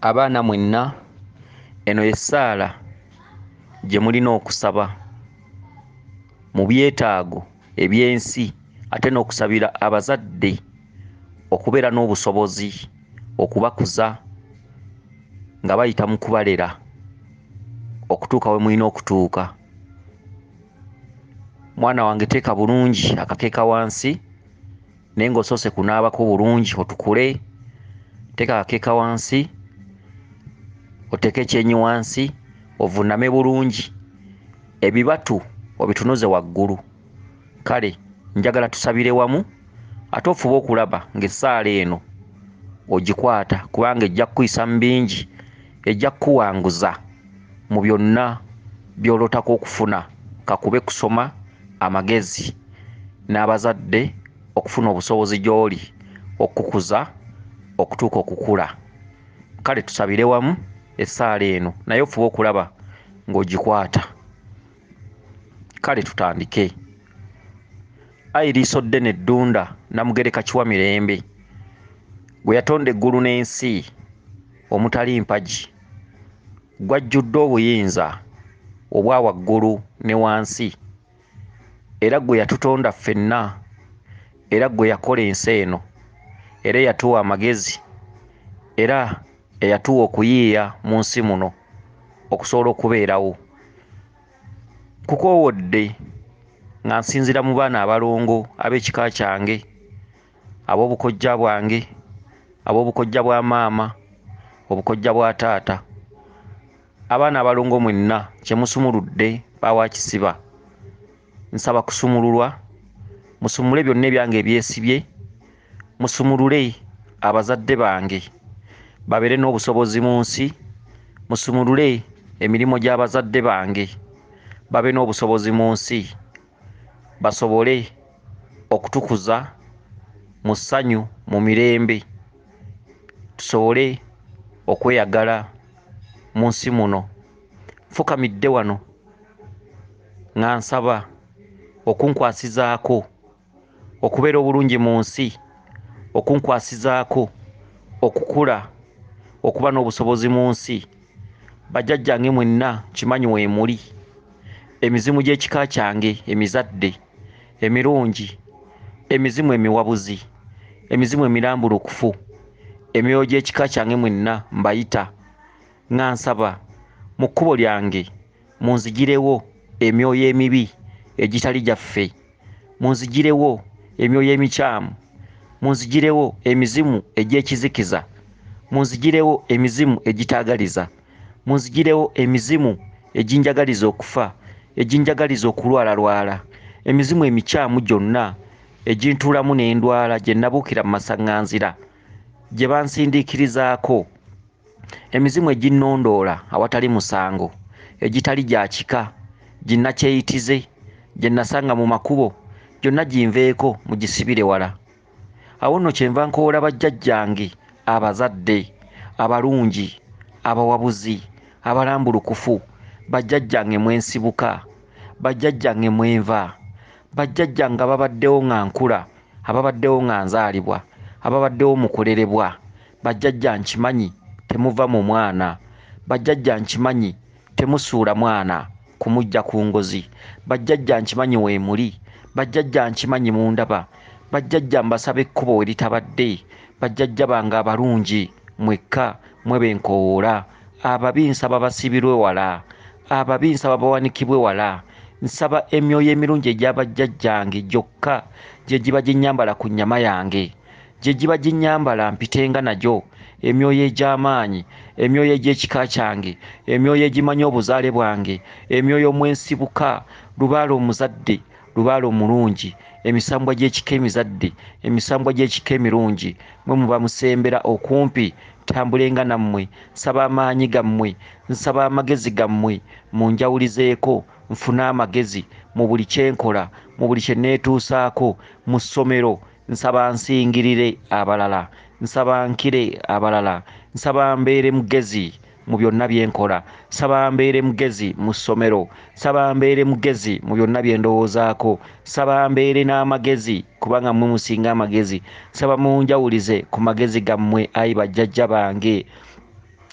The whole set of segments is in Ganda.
Abaana mwenna eno y'essaala gye mulina okusaba mu byetaago eby'ensi ate n'okusabira abazadde okubeera n'obusobozi okubakuza nga bayita mu kubalera okutuuka we mulina okutuuka. Mwana wange teeka bulungi akakeeka wansi naye ng'osoose kunaabako bulungi otukule. Teeka akakeeka wansi, oteeke ekyenyi wansi, ovuuname bulungi, ebibatu obitunuze waggulu. Kale njagala tusabire wamu ate ofube okulaba ng'essaala eno ogikwata kubanga ejja kukuyisa mu bingi, ejja kukuwanguza mu byonna by'olootako okufuna, kakube kusoma, amagezi n'abazadde okufuna obusobozi gy'oli okukuza okutuuka okukula. Kale tusabire wamu essaala eno naye ofube okulaba ng'ogikwata. Kale tutandike. Ayi liiso ddene eddunda Namugereka Kiwa Mirembe, gwe yatonda eggulu n'ensi omutali mpagi, gw'ajjudde obuyinza obwa waggulu ne wansi, era gwe yatutonda ffenna, era gwe yakola ensi eno, era eyatuwa amagezi, era eyatuwa okuyiiya mu nsi muno okusobola okubeerawo. Kukoowodde nga nsinzira mu baana abalongo ab'ekika kyange, ab'obukojja bwange, ab'obukojja bwa maama, obukojja bwa taata, abaana abalongo mwenna kye musumuludde bawa kisiba, nsaba kusumululwa, musumule byonna ebyange ebyesibye, musumulule abazadde bange babeere n'obusobozi mu nsi, musumulule emirimu gy'abazadde bange babe n'obusobozi mu nsi, basobole okutukuza mu ssanyu, mu mirembe, tusobole okweyagala mu nsi muno. Nfukamidde wano nga nsaba okunkwasizaako okubeera obulungi mu nsi, okunkwasizaako okukula, okuba n'obusobozi mu nsi. Bajjajjange mwenna kimanyi we muli, emizimu gy'ekika kyange emizadde emirungi, emizimu emiwabuzi, emizimu emirambulukufu, emyoyo gy'ekika kyange mwenna mbayita nga nsaba mu kkubo lyange munzigirewo emyoyo emibi egitali gyaffe, munzigirewo emyoyo emikyamu, munzigirewo emizimu egy'ekizikiza, munzigirewo emizimu egitaagaliza, munzigirewo emizimu eginjagaliza okufa, eginjagaliza okulwalalwala, emizimu emikyamu gyonna egintuulamu n'endwala gye nabuukira mu masaŋŋanzira, gye bansindiikirizaako, emizimu eginnondoola awatali musango, egitali gya kika, ginnakyeyitize, gye nasanga mu makubo, gyonna ginveeko mugisibire wala. Awo nno kyenva nkoola bajjajjange abazadde abalungi, abawabuzi, abalambulukufu, bajjajjange mwensibuka, bajjajjange mwenva, bajjajjange ababaddewo nga nkula, ababaddewo nga nzaalibwa, ababaddewo mu kulerebwa, bajjajja nkimanyi temuva mu mwana, bajjajja nkimanyi temusuula mwana kumujja ku ngozi, bajjajja nkimanyi we muli, bajjajja nkimanyi mundaba, bajjajja mbasaba ekkubo we litabadde, bajjajja bange abalungi mwekka mwe benkowoola, ababi nsaba basibirwe wala, ababi nsaba bawanikibwe wala. Nsaba emyoyo emirungi egy'abajjajjange gyokka gye giba ginnyambala ku nnyama yange, gye giba ginnyambala mpitenga nagyo, emyoyo egy'amaanyi, emyoyo egy'ekika kyange, emyoyo egimanyi obuzaale bwange, emyoyo mwensibuka, lubaale omuzadde, lubaale omulungi, emisambwa gy'ekika emizadde, emisambwa gy'ekika emirungi, mwe muba musembera okumpi tambulenga nammwe, nsaba amaanyi gammwe, nsaba amagezi gammwe, munjawulizeeko nfune amagezi mu buli kyenkola, mu buli kye neetuusaako, mu ssomero nsaba nsingirire abalala, nsaba nkire abalala, nsaba mbeere mugezi mu byonna bye nkola, nsaba mbeere mugezi mu ssomero, nsaba mbeere mugezi mu byonna bye ndowoozaako, nsaba mbeere n'amagezi kubanga mmwe musinga amagezi, nsaba munjawulize ku magezi gammwe ayi bajjajja bange.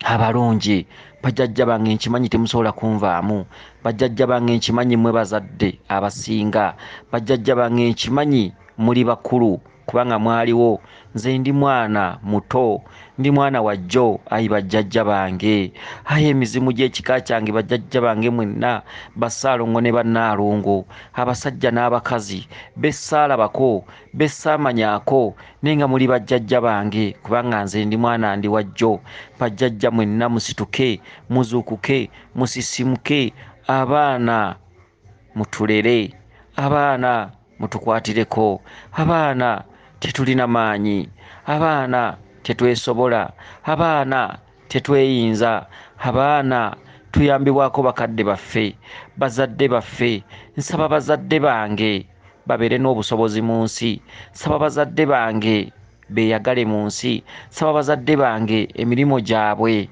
abalungi bajjajja bange nkimanyi temusobola kunvaamu bajjajja bange nkimanyi mwe bazadde abasinga bajjajja bange nkimanyi muli bakulu kubanga mwaliwo nze ndi mwana muto ndi mwana wa jjo ayi bajjajja bange ayi emizimu gy'ekika kyange bajjajja bange mwenna bassaalongo ne bannaalongo abasajja n'abakazi bessaalabako bessaamanyako naye nga muli bajjajja bange kubanga nze ndi mwana ndi wa jjo bajjajja mwenna musituke muzuukuke musisimuke abaana mutulere abaana mutukwatireko abaana tetulina maanyi abaana tetwesobola abaana tetweyinza abaana tuyambibwako bakadde baffe bazadde baffe nsaba bazadde bange babeere n'obusobozi mu nsi nsaba bazadde bange beeyagale mu nsi nsaba bazadde bange emirimu gyabwe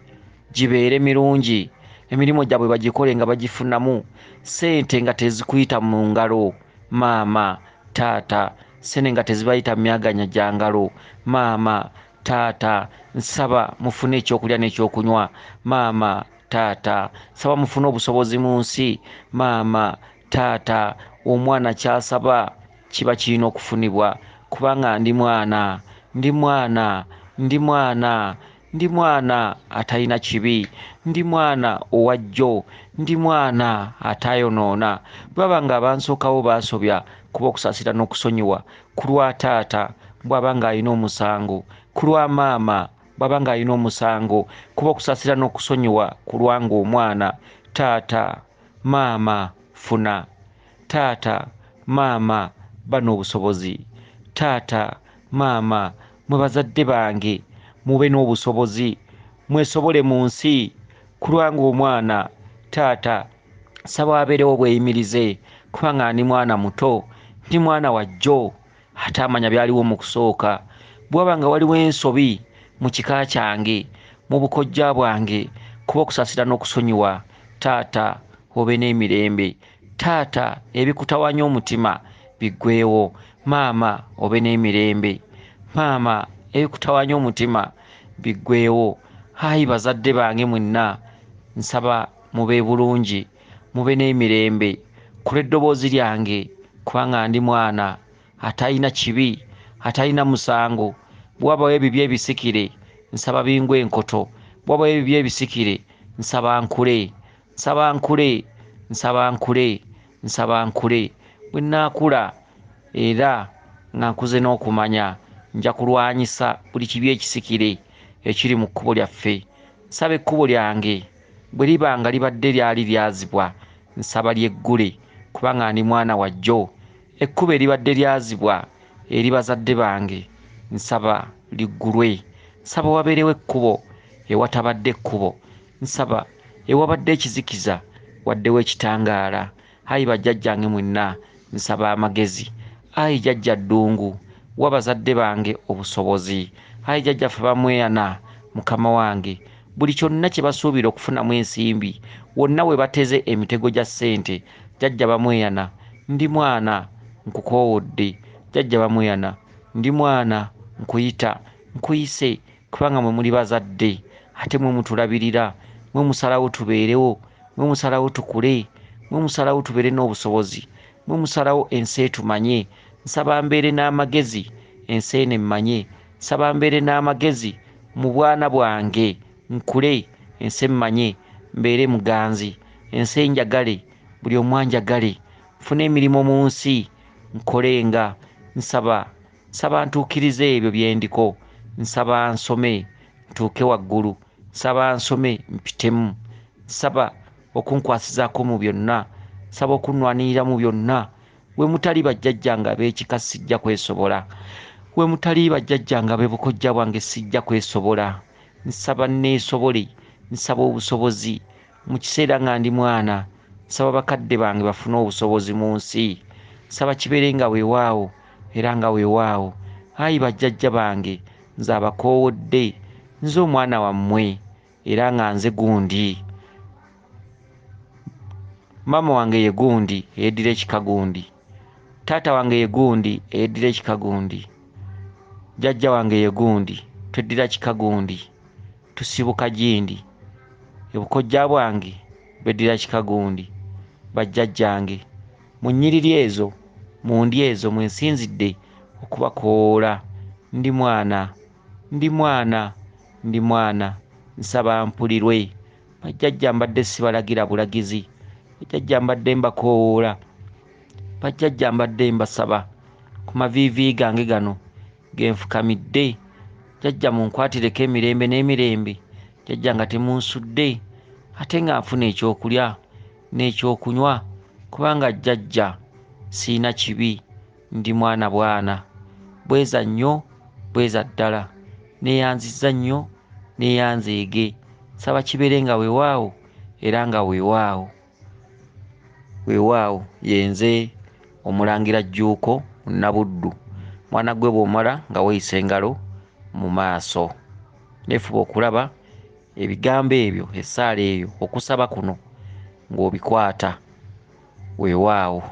gibeere mirungi emirimu gyabwe bagikole nga bagifunamu ssente nga tezikuyita mu ngalo maama taata sente nga tezibayita mu myaganya gya ngalo maama taata nsaba mufune ekyokulya n'ekyokunywa maama taata nsaba mufune obusobozi mu nsi maama taata omwana kyasaba kiba kirina okufunibwa kubanga ndi mwana ndi mwana ndi mwana ndi mwana atalina kibi ndi mwana owajjo ndi mwana atayonoona bwaba nga abansookawo baasobya kuba okusaasira n'okusonyiwa ku lwa taata bwaba nga alina omusango ku lwa maama bwaba nga alina omusango kuba okusaasira n'okusonyiwa ku lwanga omwana taata maama funa taata maama bano obusobozi taata maama mwe bazadde bange mube n'obusobozi mwesobole mu nsi kulwanga omwana taata saba abeerewo bweyimirize kubanga ndi mwana muto ndi mwana wa jjo ate amanya byaliwo mu kusooka bwaba nga waliwo ensobi mu kika kyange mu bukojja bwange kuba okusaasira n'okusonyiwa taata obe n'emirembe taata ebikutawanya omutima biggweewo maama obe n'emirembe maama ebikutawanya omutima biggweewo ayi bazadde bange mwenna nsaba mube bulungi mube n'emirembe kula eddoboozi lyange kubanga ndi mwana atalina kibi atalina musango bwabawo ebibyo ebisikire nsaba bingwe enkoto bwabawo ebibyo ebisikire nsaba nkule nsaba nkule nsaba nkule nsaba nkule bwe nnaakula era nga nkuze n'okumanya nja kulwanyisa buli kibi ekisikire ekiri mu kkubo lyaffe nsaba ekkubo lyange bwe liba nga libadde lyali lyazibwa nsaba lyeggule kubanga ndi mwana wa jjo ekkubo eribadde lyazibwa eri bazadde bange nsaba liggulwe nsaba wabeerewo ekkubo ewatabadde ekkubo nsaba ewabadde ekizikiza waddewo ekitangaala ayi bajjajjange mwenna nsaba amagezi ayi jjajja ddungu wa bazadde bange obusobozi ayi jjajjaffe bamweyana mukama wange buli kyonna kye basuubira okufunamu ensimbi wonna we bateze emitego gya ssente jjajja bamweyana ndi mwana nkukoowodde jjajja bamweyana ndi mwana nkuyita nkuyise kubanga mwe muli bazadde ate mwe mutulabirira mwe musalawo tubeerewo mwe musalawo tukule mwe musalawo tubeere n'obusobozi mwe musalawo ensi etumanye nsaba mbeere n'amagezi ensi eno emmanye nsaba mbeere n'amagezi mu bwana bwange nkule ensi emmanye mbeere muganzi ensi enjagale buli omu anjagale nfune emirimu mu nsi nkolenga nsaba ntuukirize ebyo bye ndiko nsaba nsome ntuuke waggulu nsaba nsome mpitemu nsaba okunkwasizaako mu byonna nsaba okunnwanirira mu byonna we mutali bajjajjange ab'ekika sijja kwesobola we mutali bajjajjange ab'ebukojja bwange sijja kwesobola nsaba neesobole nsaba obusobozi mu kiseera nga ndi mwana nsaba bakadde bange bafune obusobozi mu nsi nsaba kibeere nga weewaawo era nga weewaawo ayi bajjajja bange nze abakoowodde nze omwana wammwe era nga nze gundi maama wange ye gundi eyeddira ekika gundi taata wange ye gundi eyeddira ekika gundi jjajja wange ye gundi tweddira kika gundi tusibuka gindi ebukojja bwange beddira kikagundi bajjajjange mu nnyiriri ezo mu ndi ezo mwensinzidde okubakoola ndi mwana nsaba mpulirwe bajjajja mbadde sibalagira bulagizi bajjajja mbadde mbakoola bajjajja mbadde mbasaba ku maviivi gange gano genfukamidde jjajja munkwatireko emirembe n'emirembe jjajja nga temunsudde ate nga nfuna ekyokulya n'ekyokunywa kubanga jjajja siina kibi ndi mwana bwana bweza nnyo bweza ddala neeyanzizza nnyo neeyanzeege saba kibeere nga weewaawo era nga weewaawo yenze omulangira Jjuuko Nabuddu mwana gwe bw'omala nga weeyisa engalo mu maaso neefuba okulaba ebigambo ebyo essaala eyo okusaba kuno ng'obikwata weewaawo.